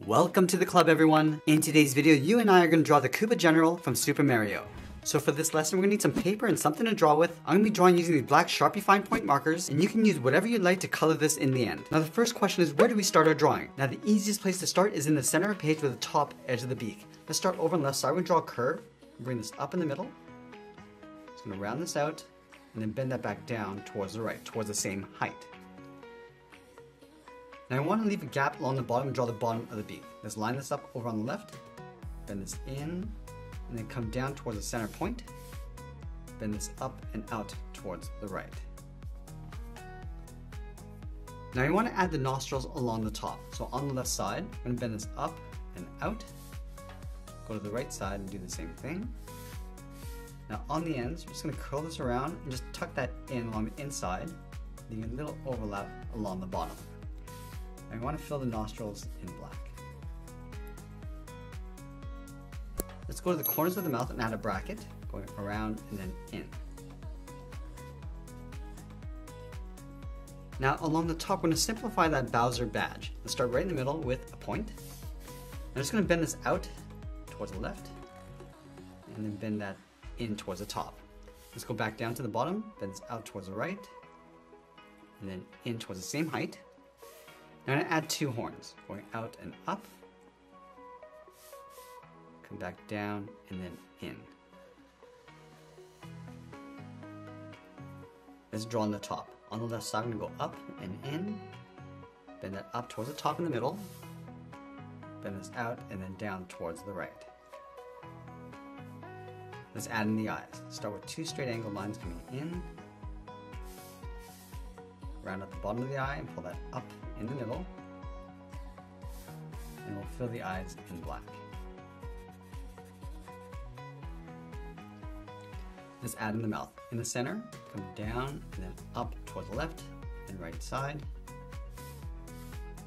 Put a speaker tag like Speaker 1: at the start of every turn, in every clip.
Speaker 1: Welcome to the club, everyone. In today's video, you and I are going to draw the Koopa General from Super Mario. So for this lesson, we're going to need some paper and something to draw with. I'm going to be drawing using these black Sharpie fine point markers, and you can use whatever you'd like to color this in the end. Now the first question is, where do we start our drawing? Now the easiest place to start is in the center of the page with the top edge of the beak. Let's start over on the left side. We're going to draw a curve, bring this up in the middle. Just going to round this out, and then bend that back down towards the right, towards the same height. Now I want to leave a gap along the bottom and draw the bottom of the beak. Let's line this up over on the left, bend this in, and then come down towards the center point. Bend this up and out towards the right. Now you want to add the nostrils along the top. So on the left side, I'm going to bend this up and out. Go to the right side and do the same thing. Now on the ends, we're just going to curl this around and just tuck that in along the inside, leaving a little overlap along the bottom. I want to fill the nostrils in black. Let's go to the corners of the mouth and add a bracket, going around and then in. Now along the top, we're going to simplify that Bowser badge. Let's start right in the middle with a point. I'm just going to bend this out towards the left, and then bend that in towards the top. Let's go back down to the bottom, bend this out towards the right, and then in towards the same height. Now I'm going to add two horns, going out and up, come back down, and then in. Let's draw on the top. On the left side, I'm going to go up and in, bend that up towards the top in the middle, bend this out, and then down towards the right. Let's add in the eyes. Start with two straight angle lines coming in, round at the bottom of the eye and pull that up in the middle, and we'll fill the eyes in black. Let's add in the mouth. In the center, come down and then up towards the left and right side.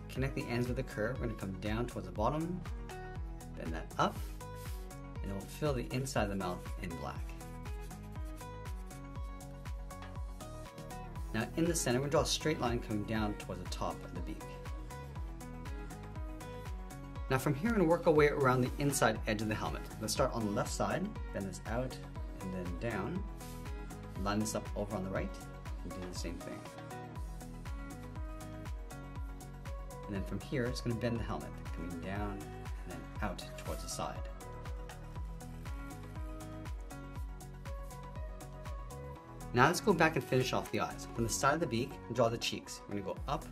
Speaker 1: Connect the ends with the curve. We're going to come down towards the bottom, bend that up, and it will fill the inside of the mouth in black. Now in the center, we're going to draw a straight line coming down towards the top of the beak. Now from here, we're going to work our way around the inside edge of the helmet. Let's start on the left side, bend this out and then down. Line this up over on the right and do the same thing. And then from here, it's going to bend the helmet, coming down and then out towards the side. Now let's go back and finish off the eyes. From the side of the beak, draw the cheeks. We're going to go up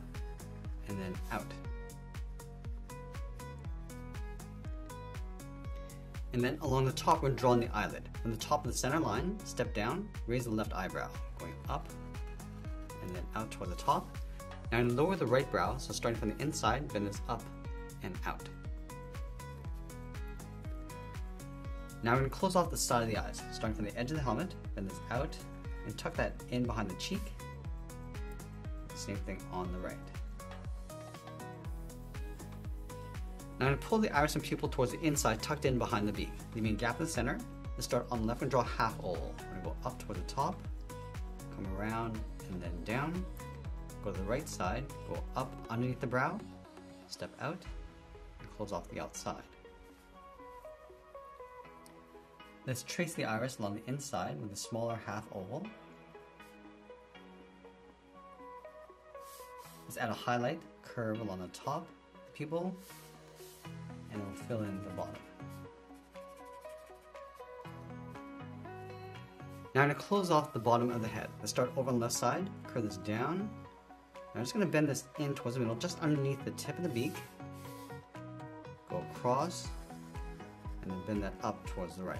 Speaker 1: and then out. And then along the top, we're drawing the eyelid. From the top of the center line, step down, raise the left eyebrow, going up and then out toward the top. Now I'm going to lower the right brow, so starting from the inside, bend this up and out. Now we're going to close off the side of the eyes. Starting from the edge of the helmet, bend this out, and tuck that in behind the cheek. Same thing on the right. Now I'm going to pull the iris and pupil towards the inside, tucked in behind the beak, leaving a gap in the center. Let's start on the left and draw a half oval. We're going to go up toward the top, come around and then down. Go to the right side, go up underneath the brow, step out, and close off the outside. Let's trace the iris along the inside with a smaller half oval. Let's add a highlight curve along the top, the pupil, and we'll fill in the bottom. Now I'm going to close off the bottom of the head. Let's start over on the left side, curve this down. I'm just going to bend this in towards the middle, just underneath the tip of the beak. Go across, and then bend that up towards the right.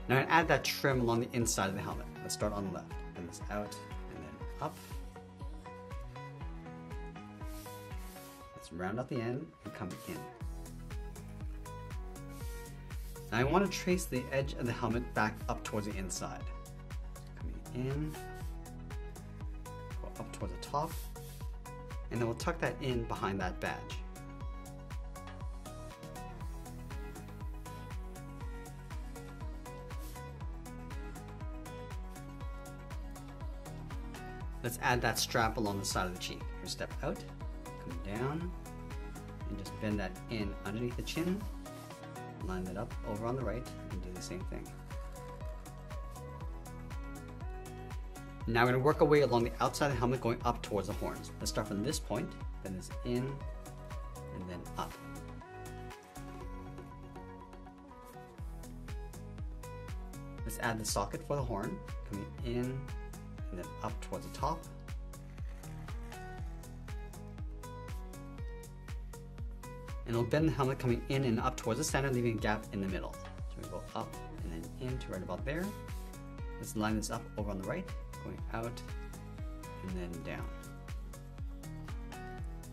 Speaker 1: Now I'm going to add that trim along the inside of the helmet. Let's start on the left. Bend this out and then up. Let's round out the end and come in. Now I want to trace the edge of the helmet back up towards the inside. Coming in, go up towards the top, and then we'll tuck that in behind that badge. Let's add that strap along the side of the cheek. We'll step out, come down, just bend that in underneath the chin, line that up over on the right, and do the same thing. Now we're going to work our way along the outside of the helmet going up towards the horns. Let's start from this point, then this in, and then up. Let's add the socket for the horn, coming in and then up towards the top. And it'll bend the helmet coming in and up towards the center, leaving a gap in the middle. So we go up and then in to right about there. Let's line this up over on the right, going out and then down.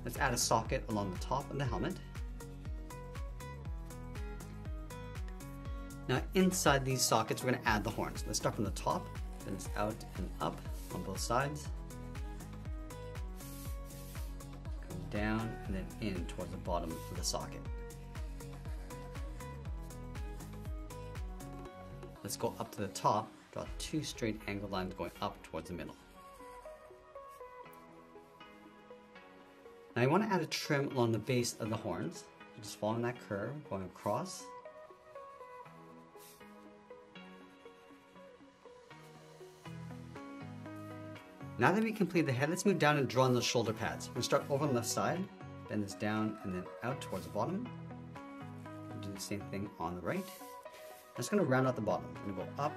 Speaker 1: Let's add a socket along the top of the helmet. Now inside these sockets we're going to add the horns. Let's start from the top, then it's out and up on both sides. Come down and then in towards the bottom of the socket. Let's go up to the top, draw 2 straight angled lines going up towards the middle. Now you want to add a trim along the base of the horns. Just following that curve, going across. Now that we complete the head, let's move down and draw on the shoulder pads. We're going to start over on the left side, bend this down and then out towards the bottom. We'll do the same thing on the right. I'm just going to round out the bottom. We're going to go up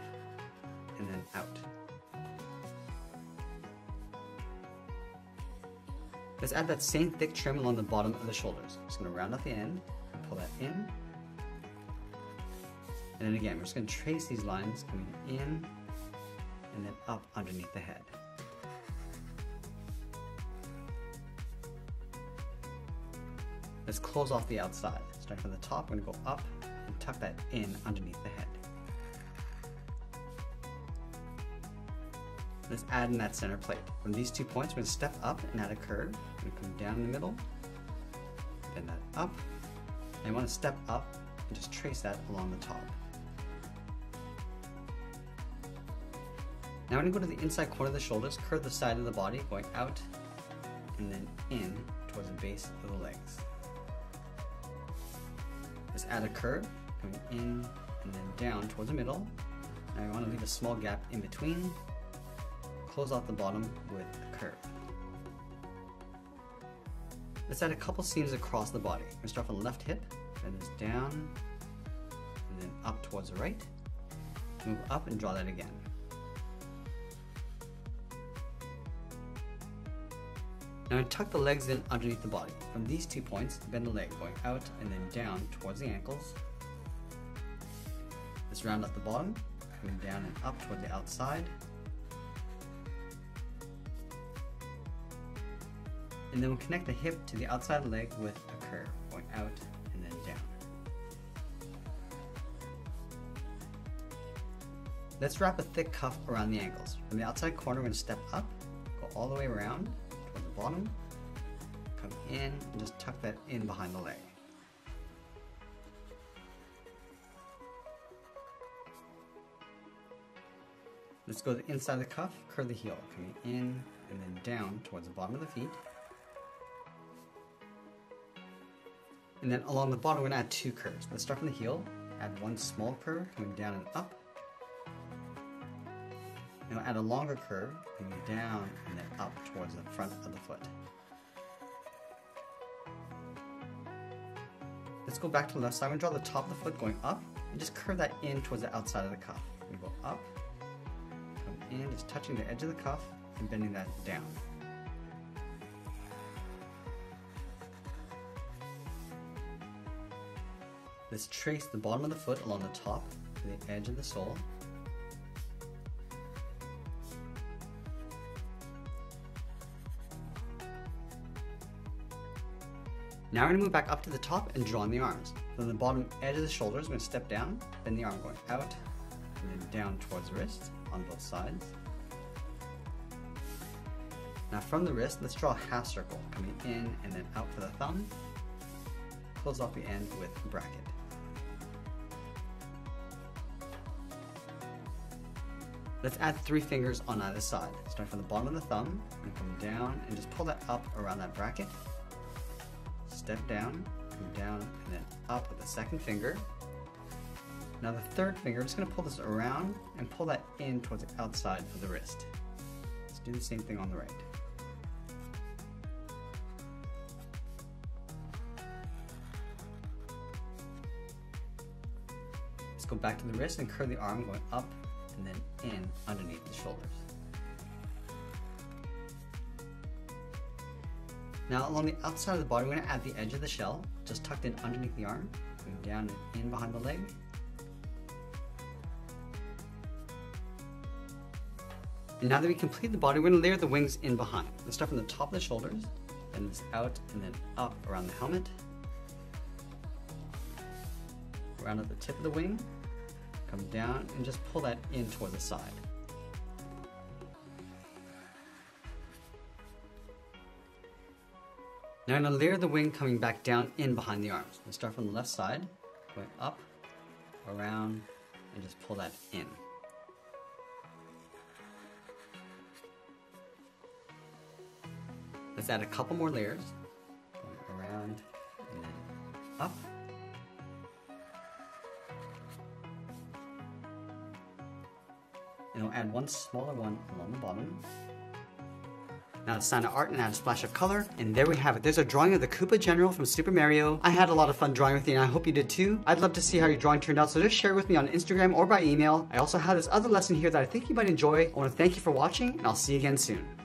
Speaker 1: and then out. Let's add that same thick trim along the bottom of the shoulders. I'm just going to round out the end and pull that in. And then again, we're just going to trace these lines coming in and then up underneath the head. Let's close off the outside. Starting from the top, we're going to go up and tuck that in underneath the head. Let's add in that center plate. From these 2 points, we're going to step up and add a curve. We're going to come down in the middle, bend that up, and you want to step up and just trace that along the top. Now we're going to go to the inside corner of the shoulders, curve the side of the body, going out and then in towards the base of the legs. Let's add a curve, coming in and then down towards the middle. Now we want to leave a small gap in between. Close off the bottom with a curve. Let's add a couple seams across the body. We're going to start from the left hip, bend this down, and then up towards the right. Move up and draw that again. Now tuck the legs in underneath the body. From these 2 points, bend the leg going out and then down towards the ankles. Let's round out the bottom, coming down and up toward the outside. And then we'll connect the hip to the outside leg with a curve, going out and then down. Let's wrap a thick cuff around the ankles. From the outside corner, we're going to step up, go all the way around toward the bottom, come in, and just tuck that in behind the leg. Let's go to the inside of the cuff, curve the heel, coming in and then down towards the bottom of the feet. And then along the bottom, we're going to add 2 curves. Let's start from the heel, add 1 small curve, coming down and up. And we'll add a longer curve, coming down and then up towards the front of the foot. Let's go back to the left side. I'm going to draw the top of the foot going up, and just curve that in towards the outside of the cuff. We go up, come in, just touching the edge of the cuff, and bending that down. Let's trace the bottom of the foot along the top to the edge of the sole. Now we're going to move back up to the top and draw on the arms. From the bottom edge of the shoulders, we're going to step down, bend the arm going out, and then down towards the wrist on both sides. Now from the wrist, let's draw a half circle, coming in and then out for the thumb. Close off the end with a bracket. Let's add 3 fingers on either side. Start from the bottom of the thumb and come down and just pull that up around that bracket. Step down, Come down and then up with the second finger. Now the third finger, I'm just going to pull this around and pull that in towards the outside of the wrist. Let's do the same thing on the right. Let's go back to the wrist and curve the arm going up and then in underneath the shoulders. Now along the outside of the body, we're going to add the edge of the shell, just tucked in underneath the arm, going down and in behind the leg. And now that we complete the body, we're going to layer the wings in behind. Let's start from the top of the shoulders, and this out and then up around the helmet. Around at the tip of the wing, come down and just pull that in toward the side. Now I'm going to layer the wing coming back down in behind the arms. Let's start from the left side, going up, around, and just pull that in. Let's add a couple more layers, going around and then up. And we'll add one smaller one along the bottom. Now it's time to art and add a splash of color, and there we have it. There's a drawing of the Koopa General from Super Mario. I had a lot of fun drawing with you, and I hope you did too. I'd love to see how your drawing turned out, so just share it with me on Instagram or by email. I also have this other lesson here that I think you might enjoy. I want to thank you for watching, and I'll see you again soon.